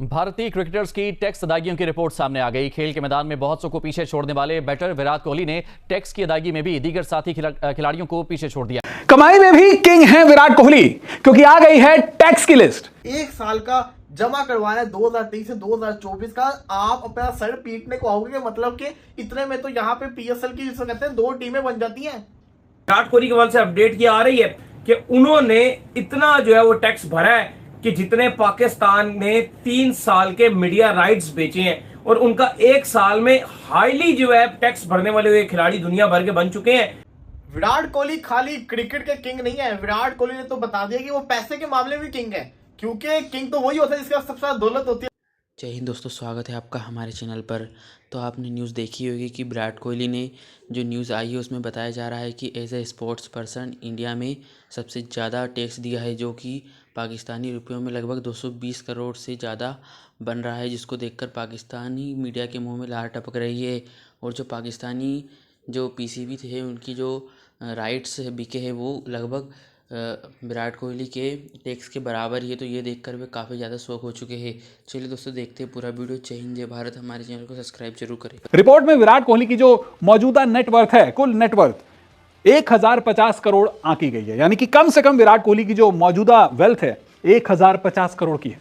भारतीय क्रिकेटर्स की टैक्स अदायगियों की रिपोर्ट सामने आ गई। खेल के मैदान में बहुत सौ को पीछे छोड़ने वाले बैटर विराट कोहली ने टैक्स की अदायगी में भी दीगर साथी खिलाड़ियों को पीछे छोड़ दिया। कमाई में भी किंग है विराट कोहली, क्योंकि आ गई है टैक्स की लिस्ट। एक साल का जमा करवाना है 2023 से 2024 का। आप अपना सर पीटने को आओगे कि मतलब कि इतने में तो यहाँ पे पीएसएल की जिसे कहते हैं 2 टीमें बन जाती हैं। विराट कोहली के हवाले से अपडेट की आ रही है कि उन्होंने इतना जो है वो टैक्स भरा है कि जितने पाकिस्तान ने 3 साल के मीडिया राइट्स बेचे हैं, और उनका एक साल में हाईली जो है टैक्स भरने वाले हुए खिलाड़ी दुनिया भर के बन चुके हैं। विराट कोहली खाली क्रिकेट के किंग नहीं है। विराट कोहली ने तो बता दिया कि वो पैसे के मामले में किंग है, क्योंकि किंग तो वही होता है जिसके पास सबसे ज्यादा दौलत होती है। जय हिंद दोस्तों, स्वागत है आपका हमारे चैनल पर। तो आपने न्यूज़ देखी होगी कि विराट कोहली ने जो न्यूज़ आई है उसमें बताया जा रहा है कि as a sports person India में सबसे ज़्यादा टैक्स दिया है, जो कि पाकिस्तानी रुपयों में लगभग 220 करोड़ से ज़्यादा बन रहा है, जिसको देखकर पाकिस्तानी मीडिया के मुंह में लार टपक रही है। और जो पाकिस्तानी जो पीसीबी थे उनकी जो राइट्स बिके हैं वो लगभग विराट कोहली के टैक्स के बराबर ही है। तो ये देखकर वे काफ़ी ज़्यादा शौक हो चुके हैं। चलिए दोस्तों देखते हैं पूरा वीडियो। जय हिंद जय भारत। हमारे चैनल को सब्सक्राइब जरूर करें। रिपोर्ट में विराट कोहली की जो मौजूदा नेटवर्थ है, कुल नेटवर्थ 1050 करोड़ आंकी गई है। यानी कि कम से कम विराट कोहली की जो मौजूदा वेल्थ है 1050 करोड़ की है।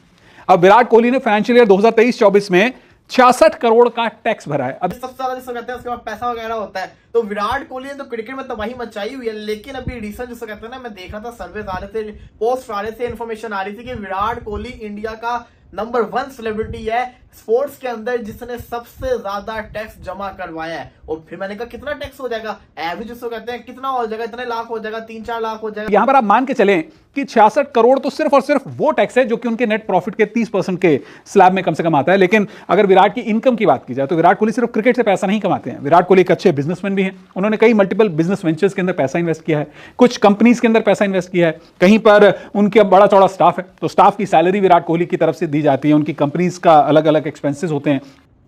अब विराट कोहली ने फाइनेंशियल ईयर 2023-24 में 66 करोड़ का टैक्स भरा है। अब सबसे ज्यादा जिसको कहते हैं उसके पास पैसा वगैरह होता है। तो विराट कोहली ने तो क्रिकेट में तबाही मचाई हुई है। लेकिन अभी रिसेंट जिसको कहते हैं ना, मैं देख रहा था, सर्वे आ रहे थे, पोस्ट आ रहे थे, इन्फॉर्मेशन आ रही थी कि विराट कोहली इंडिया का नंबर 1 सेलिब्रिटी है स्पोर्ट्स के अंदर जिसने सबसे ज्यादा टैक्स जमा करवाया है। और फिर मैंने कहा कितना टैक्स हो जाएगा, एवरेज जिसको कहते हैं कितना हो जाएगा, इतने लाख हो जाएगा, 3-4 लाख हो जाएगा। यहां पर आप मान के चलें कि 66 करोड़ तो सिर्फ और सिर्फ वो टैक्स है जो कि उनके नेट प्रॉफिट के 30% के स्लैब में कम से कम आता है। लेकिन अगर विराट की इनकम की बात की जाए तो विराट कोहली सिर्फ क्रिकेट से पैसा नहीं कमाते हैं। विराट कोहली एक अच्छे बिजनेसमैन भी हैं। उन्होंने कई मल्टीपल बिजनेस वेंचर्स के अंदर पैसा इन्वेस्ट किया है, कुछ कंपनीज के अंदर पैसा इन्वेस्ट किया है, कहीं पर उनके बड़ा चौड़ा स्टाफ है तो स्टाफ की सैलरी विराट कोहली की तरफ से दी जाती है। उनकी कंपनीज का अलग अलग एक्सपेंसेस होते हैं।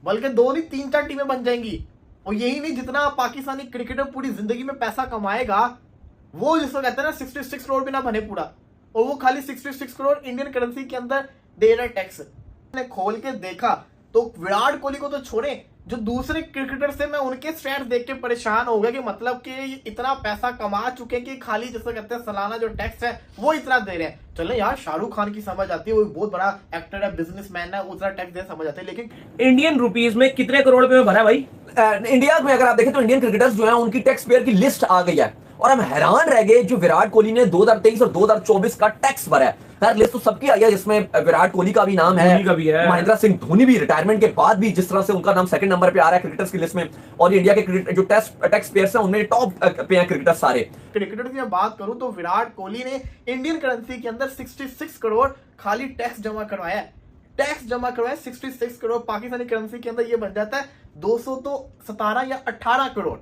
बल्कि 2 नहीं 3-4 टीमें बन जाएंगी। और यही नहीं, जितना पाकिस्तानी क्रिकेटर पूरी जिंदगी में पैसा कमाएगा वो जिसको कहते हैं ना 66 करोड़ भी ना बने पूरा, और वो खाली 66 करोड़ इंडियन करेंसी के अंदर दे रहा है टैक्स। मैंने खोल के देखा तो विराट कोहली को तो छोड़े, जो दूसरे क्रिकेटर से मैं उनके स्टैट्स देख के परेशान हो गया कि मतलब कि इतना पैसा कमा चुके हैं कि खाली जिसको कहते हैं सालाना जो टैक्स है वो इतना दे रहे हैं। चलो यार, शाहरुख खान की समझ आती है, वो बहुत बड़ा एक्टर है, बिजनेसमैन है, उतना टैक्स दे समझ आती है। लेकिन इंडियन रुपीज में कितने करोड़ रुपए में भरा है भाई? इंडिया में अगर आप देखें तो इंडियन क्रिकेटर्स जो है उनकी टैक्स पेयर की लिस्ट आ गई है, और हम हैरान रह गए जो विराट कोहली ने 2023 और 2024 का टैक्स भरा है। खैर लिस्ट तो सबकी आई है, जिसमें विराट कोहली का भी नाम है, महेंद्र सिंह धोनी भी रिटायरमेंट के बाद भी जिस तरह से उनका नाम सेकंड नंबर पे आ रहा है क्रिकेटर्स की लिस्ट में, और इंडिया के जो टैक्स पेयर्स हैं उनमें टॉप पे हैं क्रिकेटर्स सारे। क्रिकेटर्स की मैं बात करूं तो विराट कोहली ने इंडियन करेंसी के अंदर 66 करोड़ खाली टैक्स जमा करवाया है। टैक्स जमा करवाया 66 करोड़। पाकिस्तानी करेंसी के अंदर ये बन जाता है 217 या 18 करोड़।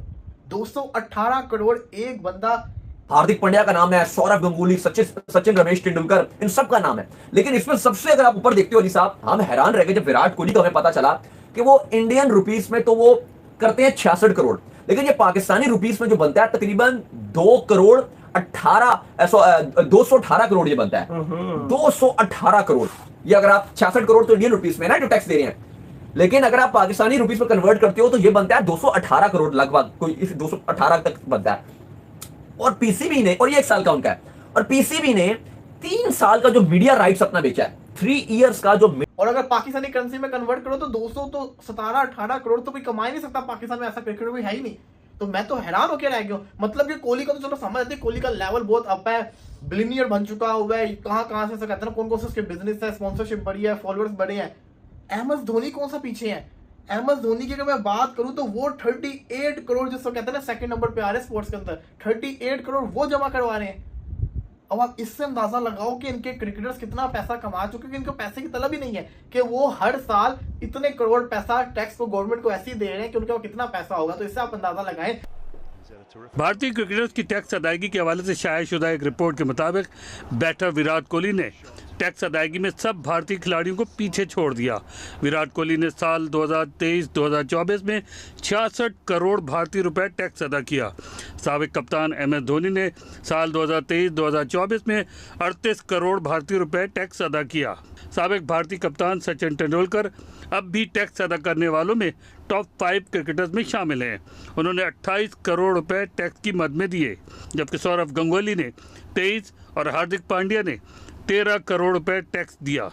218 करोड़ एक बंदा। हार्दिक पांड्या का नाम है, सौरव गंगुली, सचिन रमेश तेंदुलकर, इन सब का नाम है। लेकिन इसमें सबसे अगर आप ऊपर देखते हो जी साहब, हम हैरान रह गए जब विराट कोहली का हमें पता चला कि वो इंडियन रुपीस में तो वो करते हैं 66 करोड़, लेकिन ये पाकिस्तानी रुपीस में जो बनता है तकरीबन 218 करोड़ ये बनता है। 218 करोड़। ये अगर आप 66 करोड़ तो इंडियन रुपीस में ना जो टैक्स दे रहे हैं, लेकिन अगर आप पाकिस्तानी रुपीस में कन्वर्ट करते हो तो ये बनता है 218 करोड़ लगभग, कोई 218 तक बनता है। और पीसीबी ने, और ये 1 साल का उनका है, और पीसीबी ने 3 साल का जो मीडिया राइट्स अपना बेचा है, 3 इयर्स का जो। और अगर पाकिस्तानी करेंसी में कन्वर्ट करो तो 217-18 करोड़ तो कोई कमा ही नहीं सकता पाकिस्तान में, ऐसा क्रिकेटर कोई है ही नहीं। तो मैं तो हैरान होकर रह गया। मतलब ये कोहली का तो चलो समझ आती है, कोहली का लेवल बहुत अप है, बिलियनियर बन चुका हुआ है, कहां से कहते हैं कौन से उसके बिजनेस है, स्पॉन्सरशिप बढ़ी है, फॉलोअर्स बढ़े हैं। एमएस धोनी कौन सा पीछे है? एमएस धोनी की अगर मैं बात करूं तो वो 38 करोड़ जिसको कहते हैं ना सेकंड नंबर पे आ रहे हैं स्पोर्ट्स के अंदर, 38 करोड़ वो जमा करवा रहे हैं। अब आप इससे अंदाजा लगाओ कि इनके क्रिकेटर्स कितना पैसा कमा चुके हैं, इनको पैसे की तलब ही नहीं है कि वो हर साल इतने करोड़ पैसा टैक्स को गवर्नमेंट को ऐसे ही दे रहे हैं कि उनके पास कितना पैसा होगा। तो इससे आप अंदाजा लगाएं। भारतीय क्रिकेटर्स की टैक्स अदायगी के हवाले से शाया शुदा एक रिपोर्ट के मुताबिक बैटर विराट कोहली ने टैक्स अदायगी में सब भारतीय खिलाड़ियों को पीछे छोड़ दिया। विराट कोहली ने साल 2023-2024 में 66 करोड़ भारतीय रुपए टैक्स अदा किया। साबिक कप्तान MS धोनी ने साल 2023-2024 में 38 करोड़ भारतीय रुपए टैक्स अदा किया। साबिक भारतीय कप्तान सचिन तेंदुलकर अब भी टैक्स अदा करने वालों में टॉप 5 क्रिकेटर्स में शामिल हैं। उन्होंने 28 करोड़ रुपए टैक्स की मद में दिए, जबकि सौरव गंगुली ने 23 और हार्दिक पांड्या ने 13 करोड़ रुपए टैक्स दिया।